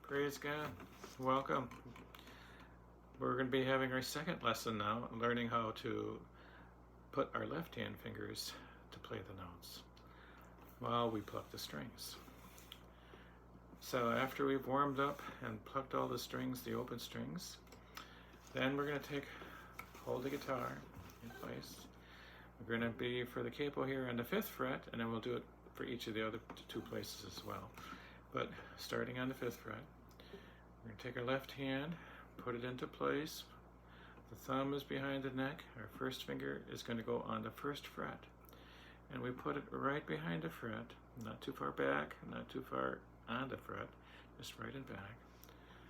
Praise God. Welcome. We're going to be having our second lesson now, learning how to put our left hand fingers to play the notes while we pluck the strings. So after we've warmed up and plucked all the strings, the open strings, then we're going to hold the guitar in place. We're going to be for the capo here on the 5th fret, and then we'll do it for each of the other two places as well. But starting on the 5th fret, we're going to take our left hand, put it into place. The thumb is behind the neck. Our first finger is going to go on the 1st fret. And we put it right behind the fret, not too far back, not too far on the fret, just right and back.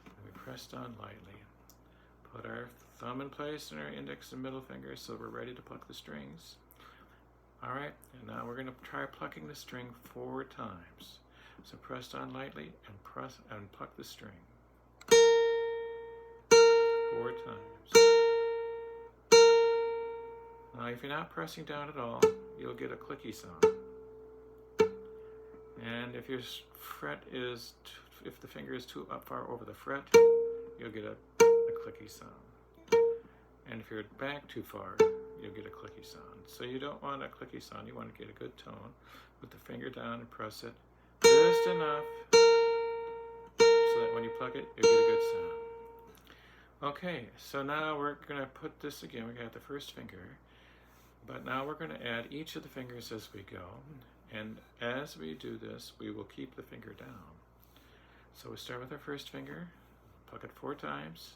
And we press down lightly. Put our thumb in place and our index and middle fingers so we're ready to pluck the strings. All right, and now we're going to try plucking the string 4 times. So press down lightly and press and pluck the string 4 times. Now, if you're not pressing down at all, you'll get a clicky sound. And if your fret is, if the finger is too up far over the fret, you'll get a clicky sound. And if you're back too far, you'll get a clicky sound. So you don't want a clicky sound. You want to get a good tone. Put the finger down and press it just enough so that when you pluck it, you'll get a good sound. Okay, so now we're going to put this again. We got the first finger, but now we're going to add each of the fingers as we go. And as we do this, we will keep the finger down. So we start with our first finger, pluck it 4 times.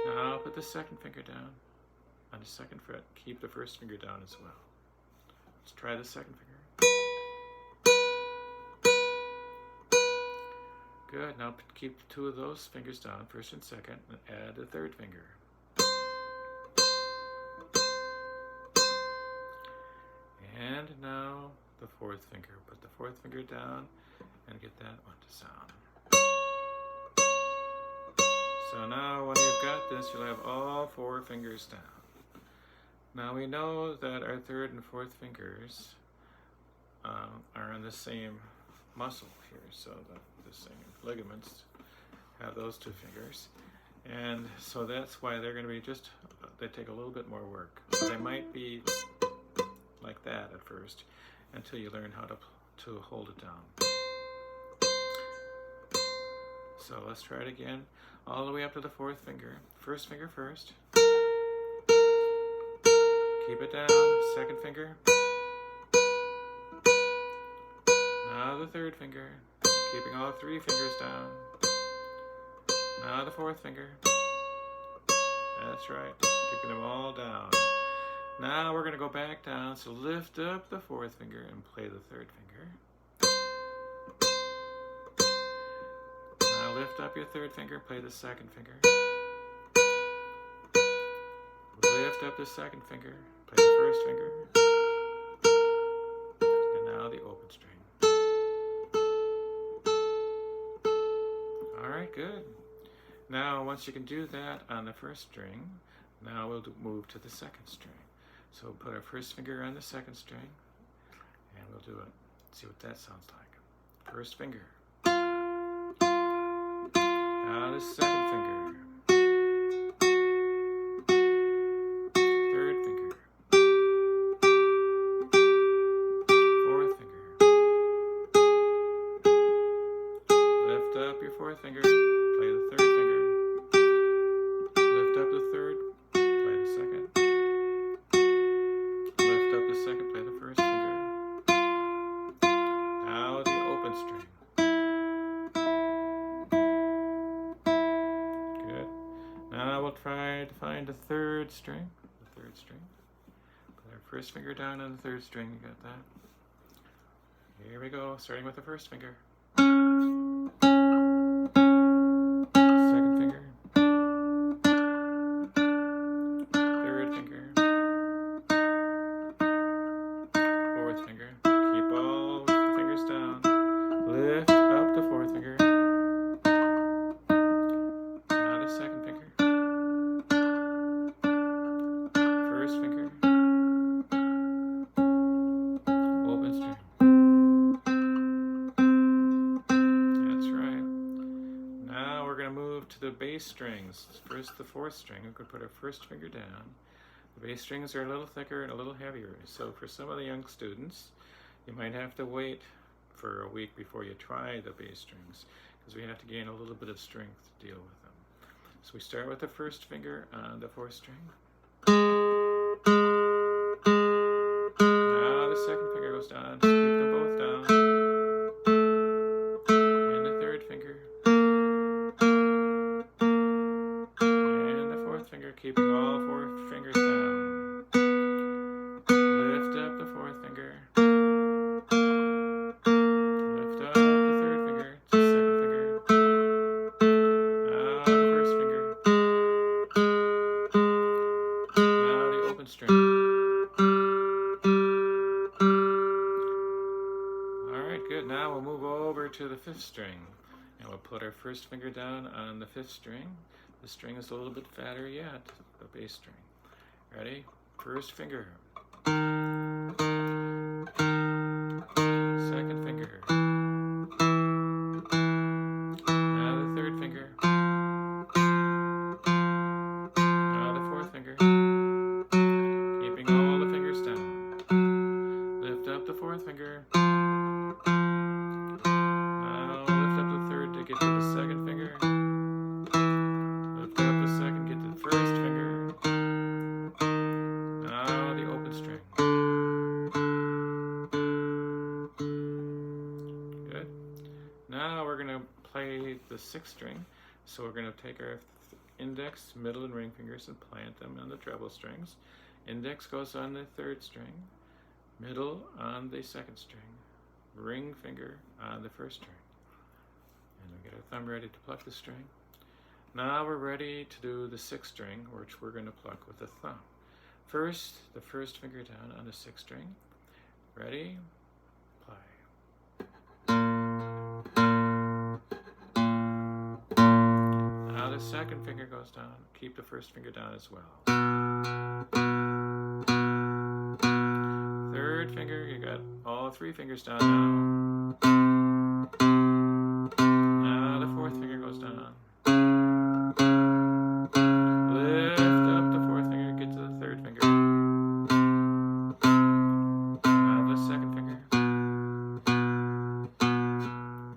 Now put the second finger down on the 2nd fret. Keep the first finger down as well. Let's try the second finger. Good. Now keep 2 of those fingers down, 1st and 2nd, and add the 3rd finger. And now the 4th finger. Put the 4th finger down and get that one to sound. So now when you've got this, you'll have all 4 fingers down. Now we know that our 3rd and 4th fingers are in the same muscle here, so the same ligaments have those 2 fingers. And so that's why they're going to be they take a little bit more work. They might be like that at first until you learn how to hold it down. So let's try it again, all the way up to the 4th finger. 1st finger first. Keep it down. 2nd finger. Now the 3rd finger. Keeping all 3 fingers down. Now the 4th finger. That's right. Keeping them all down. Now we're going to go back down. So lift up the 4th finger and play the 3rd finger. Now lift up your 3rd finger, play the 2nd finger. Lift up the 2nd finger, play the 1st finger. And now the open string. All right, good. Now once you can do that on the 1st string, now we'll move to the 2nd string. So we'll put our 1st finger on the 2nd string, and we'll do it. See what that sounds like. 1st finger. Now the 2nd finger. 3rd finger. 4th finger. Lift up your 4th finger, play the 3rd finger. Lift up the 3rd, play the 2nd. Lift up the 2nd, play the 1st finger. Now the open string. Good. Now we'll try to find the 3rd string. The 3rd string. Put our 1st finger down on the 3rd string. You got that? Here we go. Starting with the 1st finger. 2nd finger. 3rd finger. 4th finger. Keep all the fingers down. Lift up the 4th finger. Now the 2nd finger. 1st finger. Open string. bass strings. First, the fourth string. We could put our first finger down. The bass strings are a little thicker and a little heavier. So for some of the young students, you might have to wait for a week before you try the bass strings, because we have to gain a little bit of strength to deal with them. So we start with the first finger on the fourth string. Now the second finger goes down. Just keep them both down. And the third finger. And the fourth finger, keeping all four fingers down. Lift up the fourth finger. Lift up the third finger. It's the second finger. Now the first finger. Now the open string. Good. Now we'll move over to the fifth string, and we'll put our first finger down on the fifth string. The string is a little bit fatter yet, the bass string. Ready? First finger. Second finger. Now the third finger. Now the fourth finger. Keeping all the fingers down. Lift up the fourth finger. Get to the second finger. Lift up the second, get to the first finger. Now the open string. Good. Now we're going to play the sixth string. So we're going to take our index, middle, and ring fingers and plant them on the treble strings. Index goes on the third string. Middle on the second string. Ring finger on the first string. And we get our thumb ready to pluck the string. Now we're ready to do the sixth string, which we're going to pluck with the thumb. First, the first finger down on the sixth string. Ready? Play. Now the second finger goes down. Keep the first finger down as well. Third finger, you got all three fingers down now. Now the fourth finger goes down. Lift up the fourth finger, get to the third finger. Now the second finger.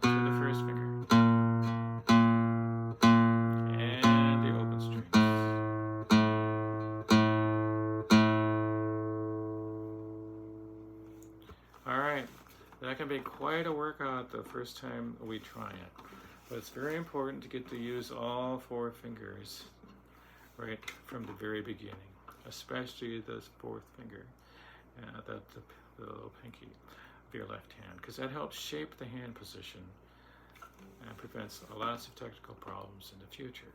To the first finger. And the open strings. Alright, that can be quite a workout the first time we try it. But it's very important to get to use all four fingers right from the very beginning, especially the fourth finger, the little pinky of your left hand, because that helps shape the hand position and prevents lots of technical problems in the future.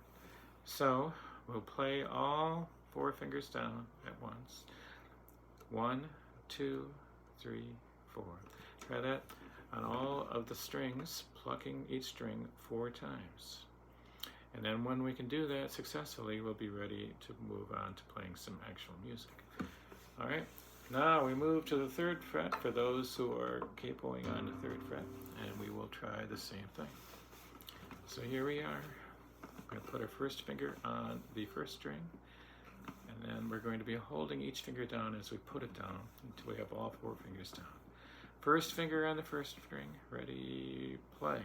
So we'll play all four fingers down at once. 1, 2, 3, 4. Try that on all of the strings, plucking each string 4 times. And then when we can do that successfully, we'll be ready to move on to playing some actual music. All right, now we move to the 3rd fret for those who are capoing on the 3rd fret, and we will try the same thing. So here we are. We're going to put our first finger on the 1st string, and then we're going to be holding each finger down as we put it down until we have all 4 fingers down. First finger on the 1st string, ready, play.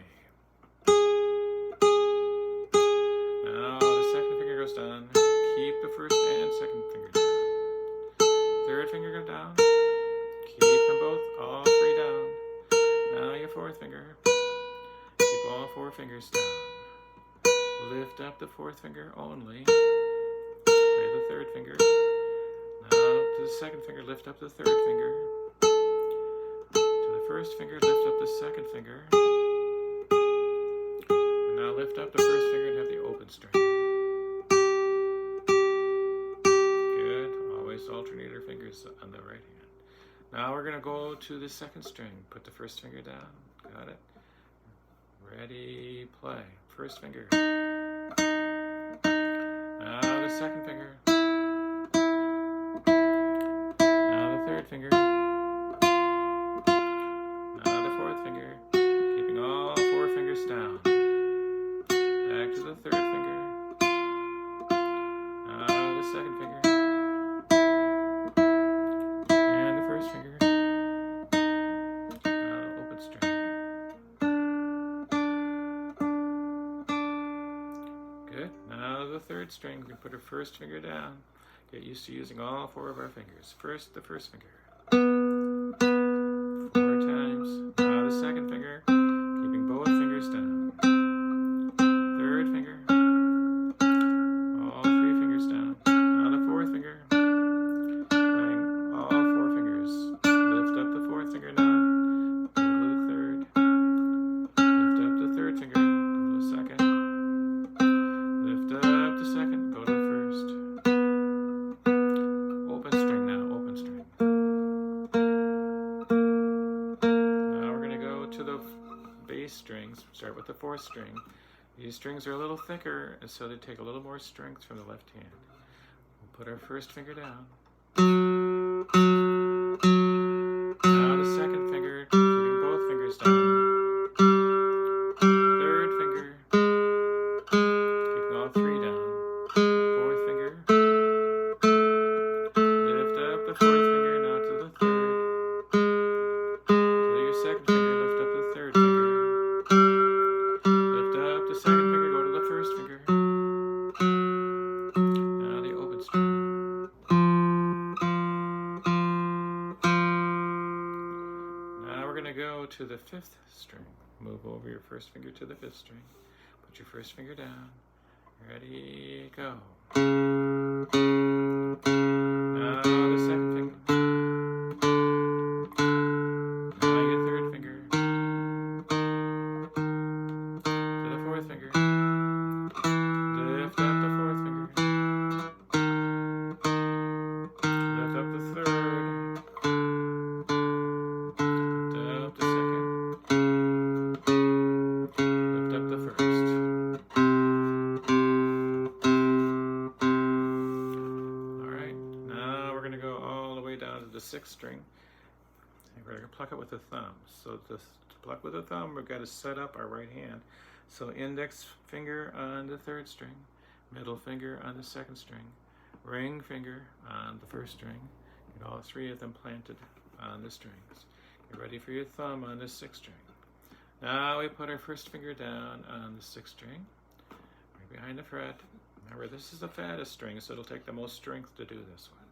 Now the 2nd finger goes down, keep the 1st and 2nd finger down. 3rd finger goes down, keep them both, all 3 down. Now your 4th finger, keep all 4 fingers down. Lift up the 4th finger only, play the 3rd finger. Now to the 2nd finger, lift up the 3rd finger. 1st finger, lift up the 2nd finger. And now lift up the 1st finger and have the open string. Good. Always alternate your fingers on the right hand. Now we're going to go to the 2nd string. Put the 1st finger down. Got it. Ready, play. 1st finger. Now the 2nd finger. Now the 3rd finger. Finger, keeping all 4 fingers down. Back to the 3rd finger. third string, we put our first finger down. Get used to using all 4 of our fingers. First, the first finger. 4 times. Now the second finger, keeping both fingers down. Third finger. All 3 fingers down. Now the fourth finger. Playing all 4 fingers. Lift up the fourth finger now. Go to the third. Lift up the third finger. Go to the second. Lift up the second. Go to the first. Open string now. Open string. Now we're going to go to the bass strings. Start with the 4th string. These strings are a little thicker, and so they take a little more strength from the left hand. We'll put our first finger down. Now the second finger, keeping both fingers down. Third finger, keeping all 3 down. Fourth finger. Lift up the 4th finger, now to the third. To your second finger, lift up the third finger. Lift up the second finger, go to the first finger. Now the open string. Now we're going to go to the 5th string. Move over your first finger to the 5th string. Put your first finger down. Ready, go. Now the second finger. Now your third finger. To the 4th finger. Lift up the 4th finger. Lift up the third. Lift up the second. Lift up the first. Alright, now we're going to go all the way down to the 6th string. And we're going to pluck it with the thumb. So to pluck with the thumb, we've got to set up our right hand. So index finger on the 3rd string, middle finger on the 2nd string, ring finger on the 1st string. Get all 3 of them planted on the strings. Get ready for your thumb on the 6th string. Now we put our first finger down on the 6th string, right behind the fret. Remember, this is the fattest string, so it'll take the most strength to do this one.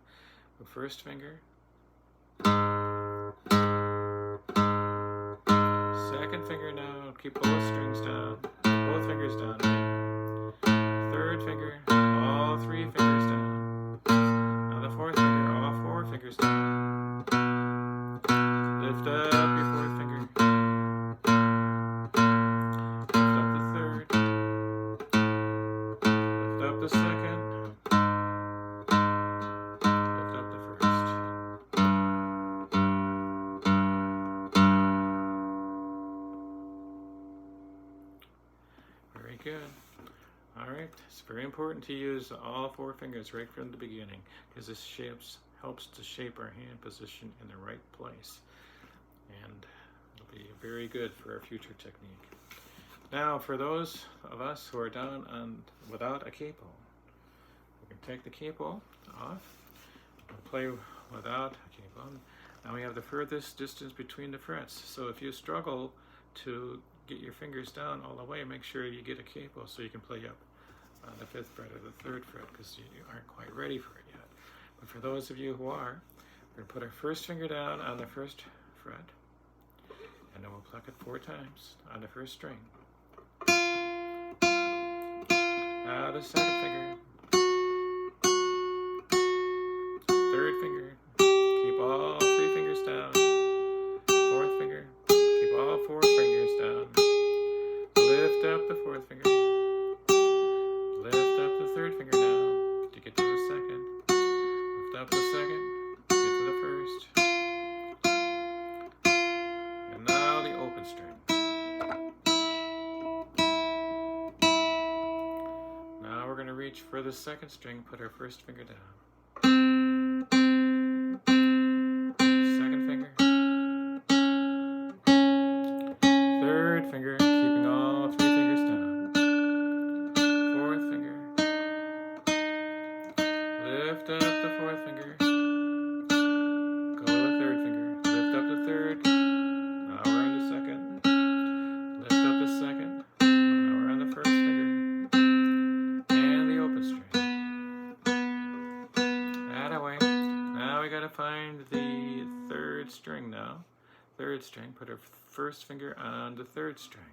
The first finger. Second finger now, keep both strings down, both fingers down. Third finger, all 3 fingers down. Now the 4th finger, all 4 fingers down. Lift up your 4th finger. Lift up the 3rd. Lift up the 2nd. Lift up the 1st. Very good. All right, it's very important to use all 4 fingers right from the beginning because this helps to shape our hand position in the right place. And it'll be very good for our future technique. Now, for those of us who are down on without a capo, we can take the capo off and play without a capo. Now we have the furthest distance between the frets. So if you struggle to get your fingers down all the way, make sure you get a capo so you can play up on the 5th fret or the 3rd fret because you aren't quite ready for it yet. But for those of you who are, we're going to put our first finger down on the 1st fret, and then we'll pluck it 4 times on the 1st string. Now the 2nd finger, 3rd finger, keep all 3 fingers down, 4th finger, keep all 4 fingers down, lift up the 4th finger, lift up the 3rd finger now to get to the 2nd, lift up the 2nd, get to the 1st, and now the open string. Now we're going to reach for the 2nd string, put our 1st finger down. 2nd finger. 3rd finger, keeping all 3 fingers down. 4th finger. Lift up the 4th finger. Go to the 3rd finger. Lift up the 3rd. Now we're on the 2nd. Lift up the 2nd. Now we're on the 1st finger. And the open string. third string. Put our first finger on the third string.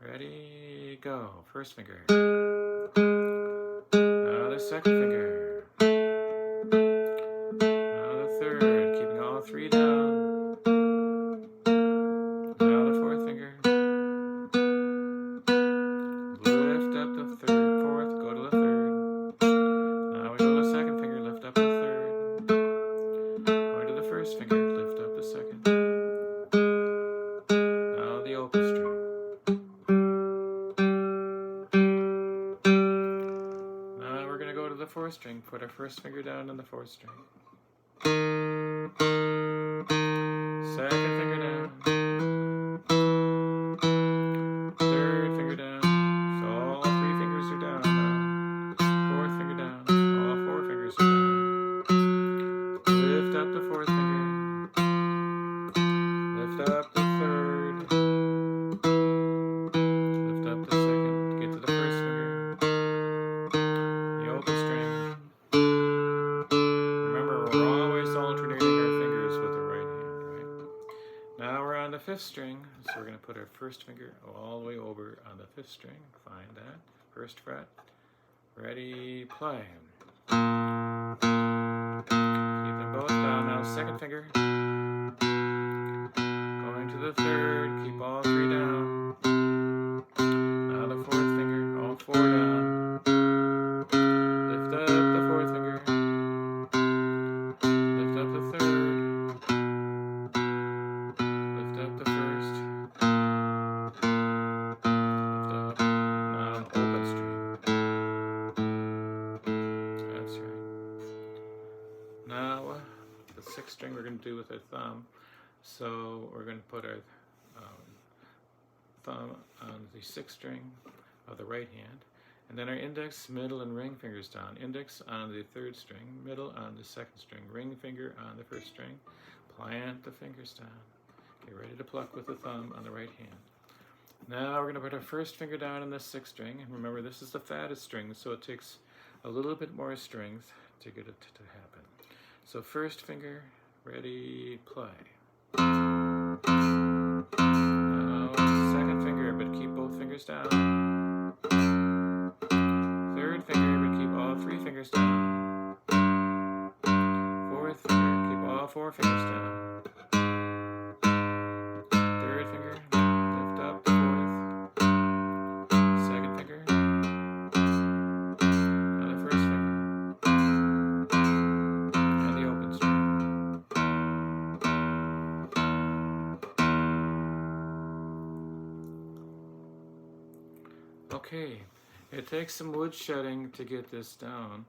Ready, go. First finger. Now the second finger. Now the third, keeping all three down. Now the fourth finger. Lift up the third, fourth, go to the third. Now we go to the second finger, lift up the third. Going to the first finger, lift up the second. Now the open string. Now we're going to go to the fourth string, put our first finger down on the fourth string. Second finger down. Third finger down. So all three fingers are down now. Fourth finger down. All four fingers are down. Lift up the fourth finger. Lift up the third. Lift up the second. Get to the first finger. The open string. Remember, we're always alternating our fingers with the right hand, right? Now we're on the fifth string, so we're going to put our first finger all the way over on the fifth string. Find that. First fret. Ready, play. Keep them both down. Now second finger. Going to the third. Keep all three down. Now the fourth finger. All four down. Lift up the fourth finger. Lift up the third. Lift up the first. Lift up. Now open string. That's right. Now the sixth string we're going to do with our thumb. So we're going to put our thumb on the sixth string of the right hand. And then our index, middle, and ring fingers down. Index on the third string, middle on the second string, ring finger on the first string. Plant the fingers down. Get ready to pluck with the thumb on the right hand. Now we're going to put our first finger down on the sixth string. And remember, this is the fattest string, so it takes a little bit more strength to get it to happen. So first finger, ready, play. Now second finger, but keep both fingers down. Third finger, but keep all three fingers down. Fourth finger, keep all four fingers down. Third finger, lift up the fourth. Second finger. Now the first finger. And the open string. Okay. It takes some wood shedding to get this down,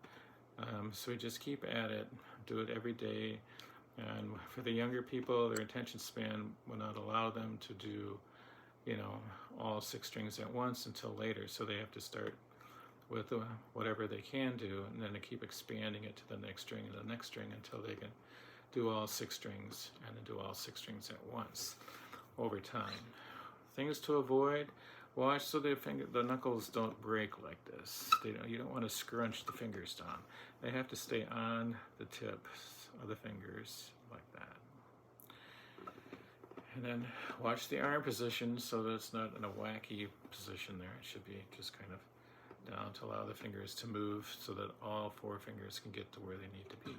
so we just keep at it, do it every day. And for the younger people, their attention span will not allow them to do, all six strings at once until later. So they have to start with whatever they can do, and then they keep expanding it to the next string and the next string until they can do all six strings and then do all six strings at once over time. Things to avoid. Watch so the knuckles don't break like this. You don't want to scrunch the fingers down. They have to stay on the tips of the fingers like that. And then watch the arm position so that it's not in a wacky position there. It should be just kind of down to allow the fingers to move so that all four fingers can get to where they need to be.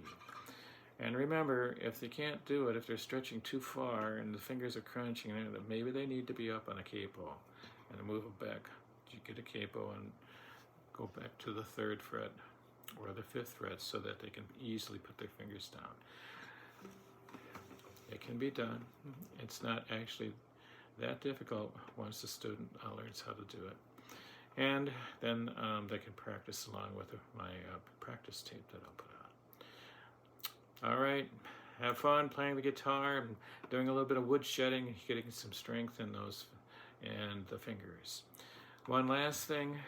And remember, if they can't do it, if they're stretching too far and the fingers are crunching, maybe they need to be up on a capo. And move it back. You get a capo and go back to the third fret or the fifth fret so that they can easily put their fingers down. It can be done. It's not actually that difficult once the student learns how to do it. And then they can practice along with my practice tape that I'll put on. All right. Have fun playing the guitar and doing a little bit of wood shedding, getting some strength in those and the fingers. One last thing,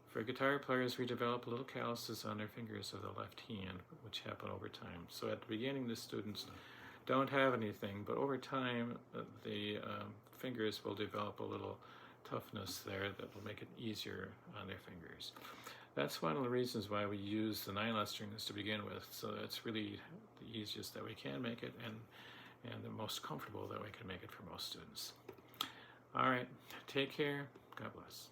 for guitar players, we develop little calluses on their fingers of the left hand, which happen over time. So at the beginning, the students don't have anything, but over time, the fingers will develop a little toughness there that will make it easier on their fingers. That's one of the reasons why we use the nylon strings to begin with. So that's really the easiest that we can make it, and and the most comfortable that we can make it for most students. All right, take care. God bless.